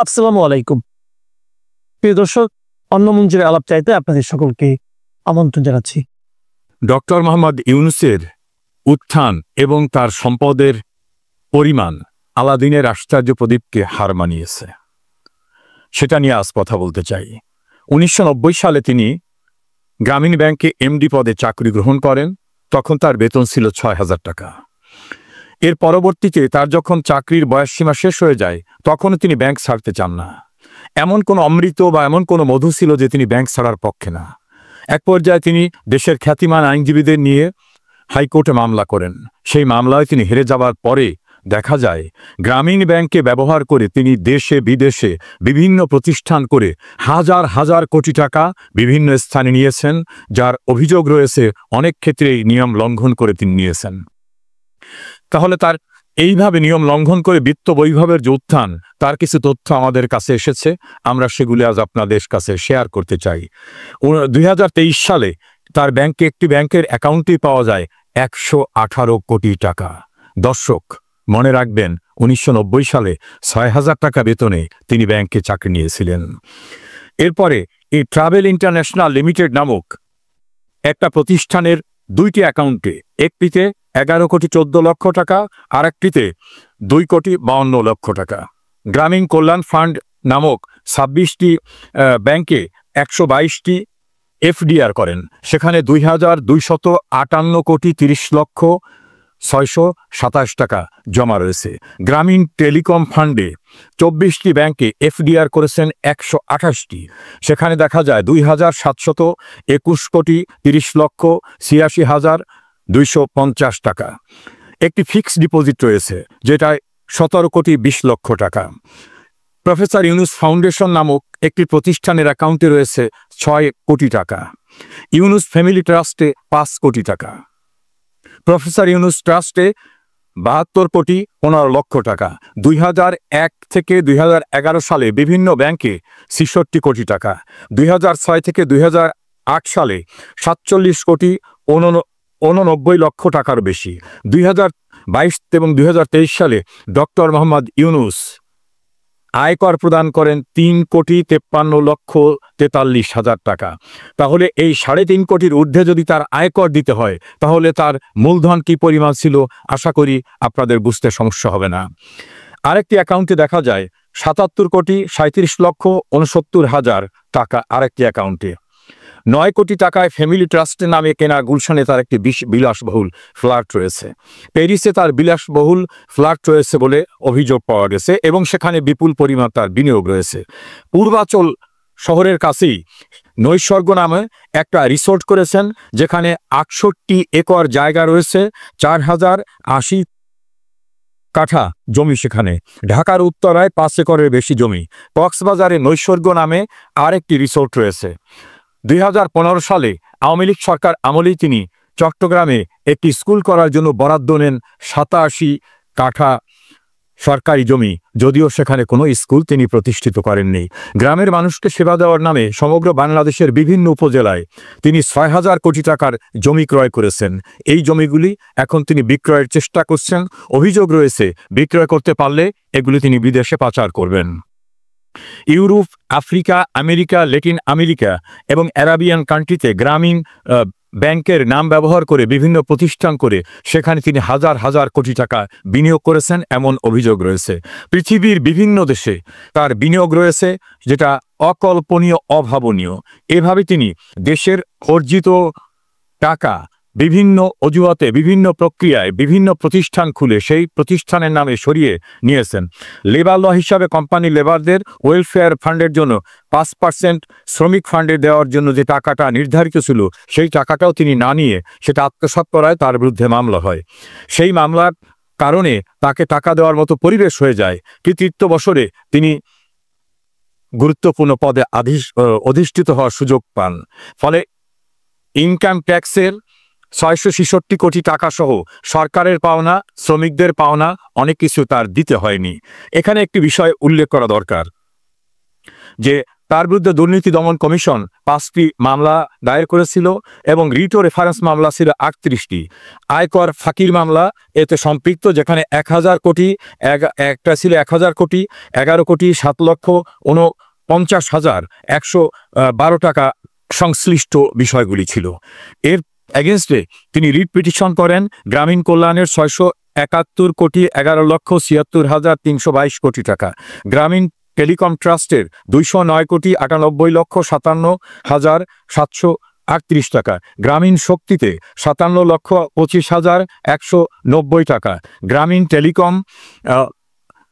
আসসালামু আলাইকুম। প্রিয় দর্শক, অন্য মঞ্চের আলাপ চাইতে আপনাদের সকলকে আমন্ত্রণ জানাচ্ছি। ডক্টর মোহাম্মদ ইউনূসের উত্থান এবং তার সম্পদের পরিমাণ আলাদিনের আশ্চর্য প্রদীপকে হার মানিয়েছে, সেটা নিয়ে আজ কথা বলতে চাই। 1990 সালে তিনি গ্রামীণ ব্যাংকে এমডি পদে চাকরি গ্রহণ করেন। তখন তার বেতন ছিল 6,000 টাকা। এর পরবর্তীতে তার যখন চাকরির বয়সসীমা শেষ হয়ে যায়, তখনও তিনি ব্যাংক ছাড়তে চান না। এমন কোনো অমৃত বা এমন কোনো মধু ছিল যে তিনি ব্যাংক ছাড়ার পক্ষে না। এক পর্যায়ে তিনি দেশের খ্যাতিমান আইনজীবীদের নিয়ে হাইকোর্টে মামলা করেন। সেই মামলায় তিনি হেরে যাবার পরে দেখা যায় গ্রামীণ ব্যাংকে ব্যবহার করে তিনি দেশে বিদেশে বিভিন্ন প্রতিষ্ঠান করে হাজার হাজার কোটি টাকা বিভিন্ন স্থানে নিয়েছেন, যার অভিযোগ রয়েছে অনেক ক্ষেত্রেই নিয়ম লঙ্ঘন করে তিনি নিয়েছেন। তাহলে তার এইভাবে নিয়ম লঙ্ঘন করে বিত্ত বৈভবের যে উত্থান, তার কিছু তথ্য আমাদের কাছে এসেছে, আমরা সেগুলি আজ আপনাদের কাছে শেয়ার করতে চাই। 2023 সালে তার ব্যাংকে একটি ব্যাংকের অ্যাকাউন্টে পাওয়া যায় 118 কোটি টাকা। দর্শক মনে রাখবেন, 1990 সালে 6,000 টাকা বেতনে তিনি ব্যাংকে চাকরি নিয়েছিলেন। এরপরে এই ট্রাভেল ইন্টারন্যাশনাল লিমিটেড নামক একটা প্রতিষ্ঠানের দুইটি অ্যাকাউন্টে, একটিতে 11 কোটি 14 লক্ষ টাকা, আর একটিতে 2 কোটি 52 লক্ষ টাকা। গ্রামীণ কল্যাণ ফান্ড নামক 26টি ব্যাংকে 122টি এফডিআর করেন, সেখানে 2,258 কোটি 30 লক্ষ 627 টাকা জমা রয়েছে। গ্রামীণ টেলিকম ফান্ডে 24টি ব্যাংকে এফডিআর করেছেন 128টি, সেখানে দেখা যায় 2,721 কোটি 30 লক্ষ 86,250 টাকা। একটি ফিক্সড ডিপোজিট রয়েছে, যেটায় 17 কোটি 20 লক্ষ টাকা। প্রফেসর ইউনূস ফাউন্ডেশন নামক একটি প্রতিষ্ঠানের অ্যাকাউন্টে রয়েছে 6 কোটি টাকা। ইউনূস ফ্যামিলি ট্রাস্টে 5 কোটি টাকা। প্রফেসর ইউনূস ট্রাস্টে 72 কোটি 15 লক্ষ টাকা। 2001 থেকে 2011 সালে বিভিন্ন ব্যাংকে 66 কোটি টাকা। 2006 থেকে 2008 সালে 47 কোটি 89 লক্ষ টাকার বেশি। 2022 এবং 2023 সালে ডক্টর মোহাম্মদ ইউনূস আয়কর প্রদান করেন 3 কোটি 53 লক্ষ 43 হাজার টাকা। তাহলে এই 3.5 কোটির ঊর্ধ্বে যদি তার আয়কর দিতে হয়, তাহলে তার মূলধন কি পরিমাণ ছিল, আশা করি আপনাদের বুঝতে সমস্যা হবে না। আরেকটি অ্যাকাউন্টে দেখা যায় 77 কোটি 37 লক্ষ 69 হাজার টাকা। আরেকটি অ্যাকাউন্টে 9 কোটি টাকায় ফ্যামিলি ট্রাস্টের নামে কেনা গুলশানে তার একটি বিলাসবহুল ফ্ল্যাট রয়েছে। প্যারিসে তার বিলাসবহুল ফ্ল্যাট রয়েছে বলে অভিযোগ পাওয়া গেছে, এবং সেখানে বিপুল পরিমাণ তার বিনিয়োগ রয়েছে। পূর্বাচল শহরের কাছেই নৈসর্গ নামে একটা রিসোর্ট করেছেন, যেখানে 68 একর জায়গা রয়েছে, 4,080 কাঠা জমি সেখানে। ঢাকার উত্তরায় 5 একরের বেশি জমি। কক্সবাজারে নৈসর্গ নামে আরেকটি রিসোর্ট রয়েছে। 2015 সালে আওয়ামী লীগ সরকার আমলেই তিনি চট্টগ্রামে একটি স্কুল করার জন্য বরাদ্দ নেন 87 কাঠা সরকারি জমি, যদিও সেখানে কোনো স্কুল তিনি প্রতিষ্ঠিত করেননি। গ্রামের মানুষকে সেবা দেওয়ার নামে সমগ্র বাংলাদেশের বিভিন্ন উপজেলায় তিনি 6,000 কোটি টাকার জমি ক্রয় করেছেন। এই জমিগুলি এখন তিনি বিক্রয়ের চেষ্টা করছেন। অভিযোগ রয়েছে বিক্রয় করতে পারলে এগুলি তিনি বিদেশে পাচার করবেন। Europe, Africa, America, Latin America এবং অ্যারাবিয়ান কান্ট্রিতে গ্রামীণ ব্যাংকের নাম ব্যবহার করে বিভিন্ন প্রতিষ্ঠান করে সেখানে তিনি হাজার হাজার কোটি টাকা বিনিয়োগ করেছেন, এমন অভিযোগ রয়েছে। পৃথিবীর বিভিন্ন দেশে তার বিনিয়োগ রয়েছে, যেটা অকল্পনীয়, অভাবনীয়। এভাবে তিনি দেশের অর্জিত টাকা বিভিন্ন অজুহাতে, বিভিন্ন প্রক্রিয়ায়, বিভিন্ন প্রতিষ্ঠান খুলে সেই প্রতিষ্ঠানের নামে সরিয়ে নিয়েছেন। লেবার ল হিসাবে কোম্পানি লেবারদের ওয়েলফেয়ার ফান্ডের জন্য 5% শ্রমিক ফান্ডে দেওয়ার জন্য যে টাকাটা নির্ধারিত ছিল, সেই টাকাটাও তিনি না নিয়ে সেটা আত্মসাৎ করায় তার বিরুদ্ধে মামলা হয়। সেই মামলার কারণে তাকে টাকা দেওয়ার মতো পরিবেশ হয়ে যায়। কৃতিত্ব বছরে তিনি গুরুত্বপূর্ণ পদে অধিষ্ঠিত হওয়ার সুযোগ পান। ফলে ইনকাম ট্যাক্সের 666 কোটি টাকা সহ সরকারের পাওনা, শ্রমিকদের পাওনা অনেক কিছু তার দিতে হয়নি। এখানে একটি বিষয় উল্লেখ করা দরকার, যে তার বিরুদ্ধে দুর্নীতি দমন কমিশন 5টি মামলা দায়ের করেছিল এবং রিট ও রেফারেন্স মামলা ছিল 38টি। আয়কর ফাঁকির মামলা এতে সম্পৃক্ত, যেখানে 1000 কোটি, একটা ছিল 1000 কোটি, 11 কোটি 7,49,112 টাকা সংশ্লিষ্ট বিষয়গুলি ছিল। এর এগেনস্টে তিনি রিট পিটিশন করেন গ্রামীণ কল্যাণের 671 কোটি 11,76,322 কোটি টাকা, গ্রামীণ টেলিকম ট্রাস্টের 209 কোটি 98,57,738 টাকা, গ্রামীণ শক্তিতে 57,25,190 টাকা, গ্রামীণ টেলিকম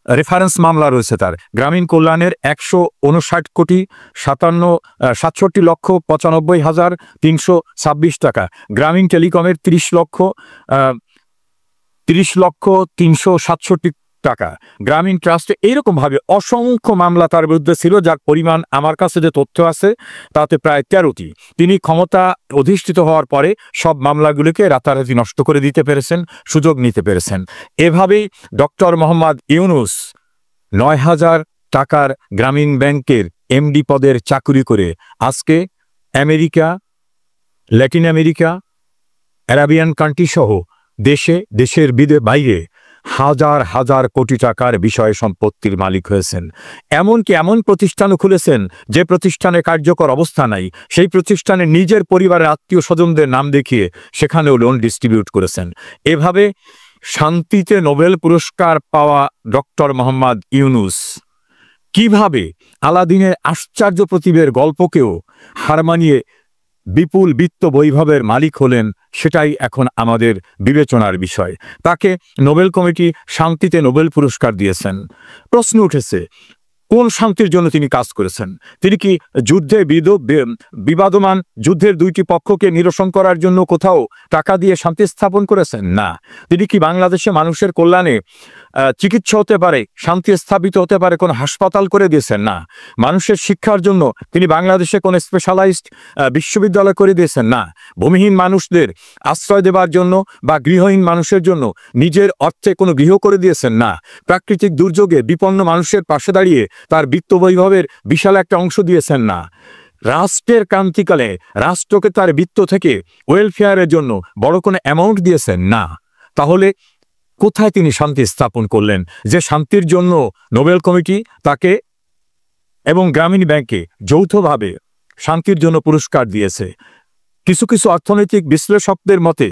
রেফারেন্স মামলা রয়েছে তার, গ্রামীণ কল্যাণের 159 কোটি 67,95,326 টাকা, গ্রামীণ টেলিকমের 30,03,67 টাকা, গ্রামীণ ট্রাস্টে এইরকম ভাবে অসংখ্য মামলা তার বিরুদ্ধে ছিল, যার পরিমাণ আমার কাছে যে তথ্য আছে তাতে প্রায় 13টি। তিনি ক্ষমতা অধিষ্ঠিত হওয়ার পরে সব মামলাগুলিকে রাতারাতি নষ্ট করে দিতে পেরেছেন, সুযোগ নিতে পেরেছেন। এভাবেই ডক্টর মোহাম্মদ ইউনূস 9,000 টাকার গ্রামীণ ব্যাংকের এমডি পদের চাকুরি করে আজকে America, Latin America, Arabian country সহ দেশের বাইরে হাজার হাজার কোটি টাকার বিষয় সম্পত্তির মালিক হয়েছেন। এমনকি এমন প্রতিষ্ঠানও খুলেছেন যে প্রতিষ্ঠানে কার্যকর অবস্থা নাই, সেই প্রতিষ্ঠানে নিজের পরিবারের আত্মীয় স্বজনদের নাম দেখিয়ে সেখানেও লোন ডিস্ট্রিবিউট করেছেন। এভাবে শান্তিতে নোবেল পুরস্কার পাওয়া ডক্টর মোহাম্মদ ইউনূস কিভাবে আলাদিনের আশ্চর্য প্রতিভার গল্পকেও হার মানিয়ে বিপুল বিত্ত বৈভবের মালিক হলেন, সেটাই এখন আমাদের বিবেচনার বিষয়। তাকে নোবেল কমিটি শান্তিতে নোবেল পুরস্কার দিয়েছেন। প্রশ্ন উঠেছে, কোন শান্তির জন্য তিনি কাজ করেছেন? তিনি কি যুদ্ধে বিবাদমান যুদ্ধের 2টি পক্ষকে নিরসন করার জন্য কোথাও টাকা দিয়ে শান্তি স্থাপন করেছেন? না। তিনি কি বাংলাদেশে মানুষের কল্যাণে চিকিৎসা হতে পারে, শান্তি স্থাপিত হতে পারে কোন হাসপাতাল করে দিয়েছেন? না। মানুষের শিক্ষার জন্য তিনি বাংলাদেশে কোন স্পেশালাইজড বিশ্ববিদ্যালয় করে দিয়েছেন? না। ভূমিহীন মানুষদের আশ্রয় দেবার জন্য বা গৃহহীন মানুষের জন্য নিজের অর্থে কোনো গৃহ করে দিয়েছেন? না। প্রাকৃতিক দুর্যোগে বিপন্ন মানুষের পাশে দাঁড়িয়ে তার বিত্ত বৈভবের বিশাল একটা অংশ দিয়েছেন? না। রাষ্ট্রের ক্রান্তিকালে রাষ্ট্রকে তার বিত্ত থেকে ওয়েলফেয়ারের জন্য বড় কোনো অ্যামাউন্ট দিয়েছেন? না। তাহলে কোথায় তিনি শান্তি স্থাপন করলেন, যে শান্তির জন্য নোবেল কমিটি তাকে এবং গ্রামীণ ব্যাংকে যৌথভাবে শান্তির জন্য পুরস্কার দিয়েছে? কিছু কিছু অর্থনৈতিক বিশ্লেষকদের মতে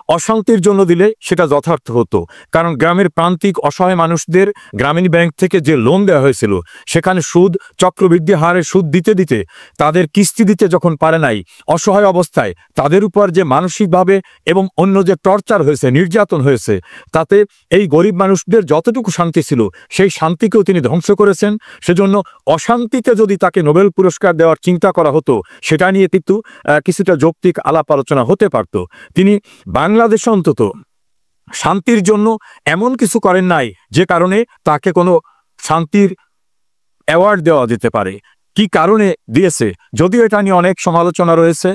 অশান্তির জন্য দিলে সেটা যথার্থ হতো, কারণ গ্রামের প্রান্তিক অসহায় মানুষদের গ্রামীণ ব্যাংক থেকে যে লোন দেওয়া হয়েছিল সেখানে সুদ, চক্রবৃদ্ধি হারে সুদ দিতে দিতে তাদের কিস্তি দিতে যখন পারে নাই, অসহায় অবস্থায় তাদের উপর যে মানসিকভাবে এবং অন্য যে টর্চার হয়েছে, নির্যাতন হয়েছে, তাতে এই গরিব মানুষদের যতটুকু শান্তি ছিল সেই শান্তিকেও তিনি ধ্বংস করেছেন। সেজন্য অশান্তিতে যদি তাকে নোবেল পুরস্কার দেওয়ার চিন্তা করা হতো, সেটা নিয়ে কিন্তু কিছুটা যৌক্তিক আলাপ আলোচনা হতে পারত। তিনি বাংলাদেশে অন্তত শান্তির জন্য এমন কিছু করেন নাই যে কারণে তাকে কোনো শান্তির অ্যাওয়ার্ড দেওয়া যেতে পারে। কি কারণে দিয়েছে, যদিও এটা নিয়ে অনেক সমালোচনা রয়েছে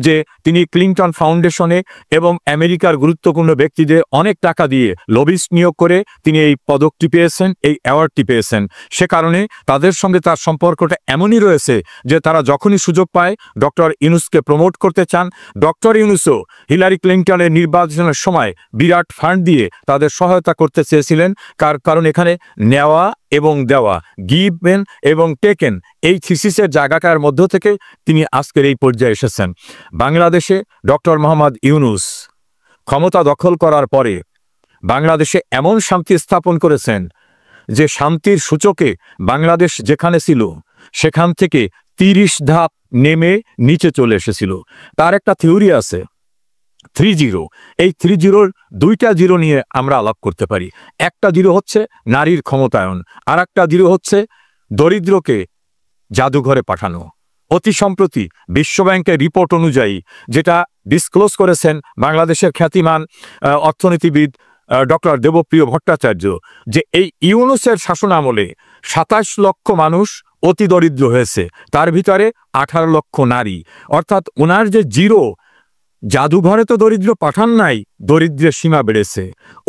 যে তিনি ক্লিন্টন ফাউন্ডেশনে এবং আমেরিকার গুরুত্বপূর্ণ ব্যক্তিদের অনেক টাকা দিয়ে লবিস্ট নিয়োগ করে তিনি এই পদকটি পেয়েছেন, এই অ্যাওয়ার্ডটি পেয়েছেন। সে কারণে তাদের সঙ্গে তার সম্পর্কটা এমনই রয়েছে যে তারা যখনই সুযোগ পায় ডক্টর ইউনূসকে প্রমোট করতে চান। ডক্টর ইউনূসও হিলারি ক্লিন্টনের নির্বাচনের সময় বিরাট ফান্ড দিয়ে তাদের সহায়তা করতে চেয়েছিলেন, কারণ এখানে নেওয়া এবং দেওয়া, গিভেন এবং টেকেন, এই থিসিসের জায়গাটার মধ্য থেকে তিনি আজকের এই পর্যায়ে এসেছেন। বাংলাদেশে ডক্টর মোহাম্মদ ইউনূস ক্ষমতা দখল করার পরে বাংলাদেশে এমন শান্তি স্থাপন করেছেন যে শান্তির সূচকে বাংলাদেশ যেখানে ছিল সেখান থেকে 30 ধাপ নেমে নিচে চলে এসেছিল। তার একটা থিওরি আছে 3-0। এই 3-0-র 2টা জিরো নিয়ে আমরা আলাপ করতে পারি। একটা জিরো হচ্ছে নারীর ক্ষমতায়ন, আর একটা জিরো হচ্ছে দরিদ্রকে জাদুঘরে পাঠানো। অতি সম্প্রতি বিশ্বব্যাংকের রিপোর্ট অনুযায়ী, যেটা ডিসক্লোজ করেছেন বাংলাদেশের খ্যাতিমান অর্থনীতিবিদ ডক্টর দেবপ্রিয় ভট্টাচার্য, যে এই ইউনূসের শাসনামলে 27 লক্ষ মানুষ অতি দরিদ্র হয়েছে, তার ভিতরে 18 লক্ষ নারী। অর্থাৎ ওনার যে জিরো জাদুঘরে তো দরিদ্র পাঠান নাই, দরিদ্রের সীমা বেড়েছে।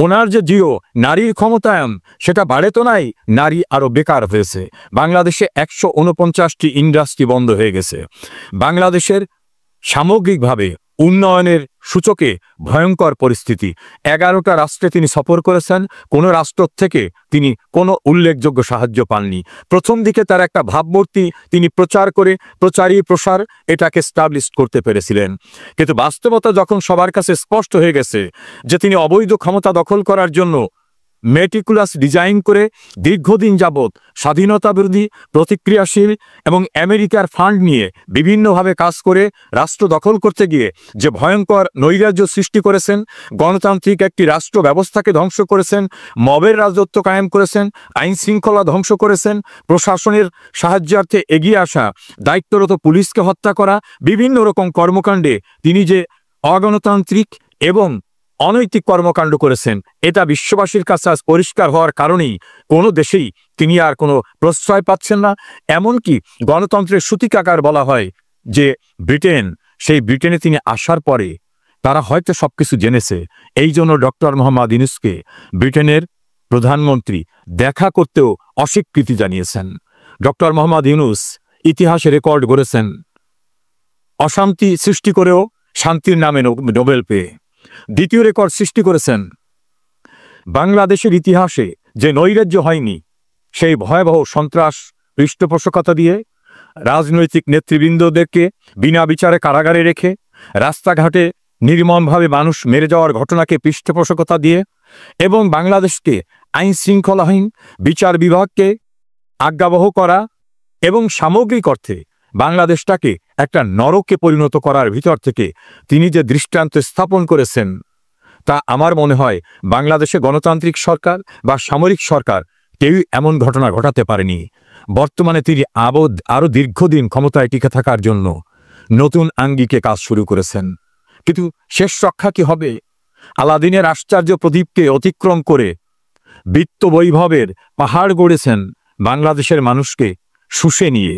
ওনার যে জিও নারীর ক্ষমতায়ন, সেটা বাড়ে তো নাই, নারী আরো বেকার হয়েছে। বাংলাদেশে 149টি ইন্ডাস্ট্রি বন্ধ হয়ে গেছে। বাংলাদেশের সামগ্রিকভাবে উন্নয়নের সূচকে ভয়ঙ্কর পরিস্থিতি। 11টা রাষ্ট্রে তিনি সফর করেছেন, কোনো রাষ্ট্র থেকে তিনি কোনো উল্লেখযোগ্য সাহায্য পাননি। প্রথম দিকে তার একটা ভাবমূর্তি তিনি প্রচার করে প্রসার এটাকে স্টাবলিশ করতে পেরেছিলেন। কিন্তু বাস্তবতা যখন সবার কাছে স্পষ্ট হয়ে গেছে যে তিনি অবৈধ ক্ষমতা দখল করার জন্য মেটিকুলাস ডিজাইন করে দীর্ঘদিন যাবৎ স্বাধীনতা বিরোধী, প্রতিক্রিয়াশীল এবং আমেরিকার ফান্ড নিয়ে বিভিন্নভাবে কাজ করে রাষ্ট্র দখল করতে গিয়ে যে ভয়ঙ্কর নৈরাজ্য সৃষ্টি করেছেন, গণতান্ত্রিক একটি রাষ্ট্র ব্যবস্থাকে ধ্বংস করেছেন, মবের রাজত্ব কায়েম করেছেন, আইন শৃঙ্খলা ধ্বংস করেছেন, প্রশাসনের সাহায্যার্থে এগিয়ে আসা দায়িত্বরত পুলিশকে হত্যা করা, বিভিন্ন রকম কর্মকাণ্ডে তিনি যে অগণতান্ত্রিক এবং অনৈতিক কর্মকাণ্ড করেছেন, এটা বিশ্ববাসীর কাছে আজ পরিষ্কার হওয়ার কারণেই কোনো দেশেই তিনি আর কোনো প্রশ্রয় পাচ্ছেন না। এমনকি গণতন্ত্রের সূতিকাগার বলা হয় যে ব্রিটেন, সেই ব্রিটেনে তিনি আসার পরে তারা হয়তো সবকিছু জেনেছে। এই জন্য ডক্টর মোহাম্মদ ইউনূসকে ব্রিটেনের প্রধানমন্ত্রী দেখা করতেও অস্বীকৃতি জানিয়েছেন। ডক্টর মোহাম্মদ ইউনূস ইতিহাসে রেকর্ড গড়েছেন, অশান্তি সৃষ্টি করেও শান্তির নামে নোবেল পেয়ে। দ্বিতীয় রেকর্ড সৃষ্টি করেছেন, বাংলাদেশের ইতিহাসে যে নৈরাজ্য হয়নি, সেই ভয়াবহ সন্ত্রাস পৃষ্ঠপোষকতা দিয়ে রাজনৈতিক নেতৃবৃন্দদেরকে বিনা বিচারে কারাগারে রেখে, রাস্তাঘাটে নির্মমভাবে মানুষ মেরে যাওয়ার ঘটনাকে পৃষ্ঠপোষকতা দিয়ে এবং বাংলাদেশকে আইন শৃঙ্খলাহীন, বিচার বিভাগকে আজ্ঞাবহ করা এবং সামগ্রিক অর্থে বাংলাদেশটাকে একটা নরকে পরিণত করার ভিতর থেকে তিনি যে দৃষ্টান্ত স্থাপন করেছেন, তা আমার মনে হয় বাংলাদেশে গণতান্ত্রিক সরকার বা সামরিক সরকার কেউই এমন ঘটনা ঘটাতে পারেনি। বর্তমানে তিনি আরও দীর্ঘদিন ক্ষমতায় টিকে থাকার জন্য নতুন আঙ্গিকে কাজ শুরু করেছেন। কিন্তু শেষ রক্ষা কি হবে? আলাদিনের আশ্চর্য প্রদীপকে অতিক্রম করে বিত্ত বৈভবের পাহাড় গড়েছেন বাংলাদেশের মানুষকে শুষে নিয়ে,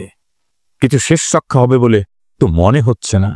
কিন্তু শেষ রক্ষা হবে বলে তো মনে হচ্ছে না।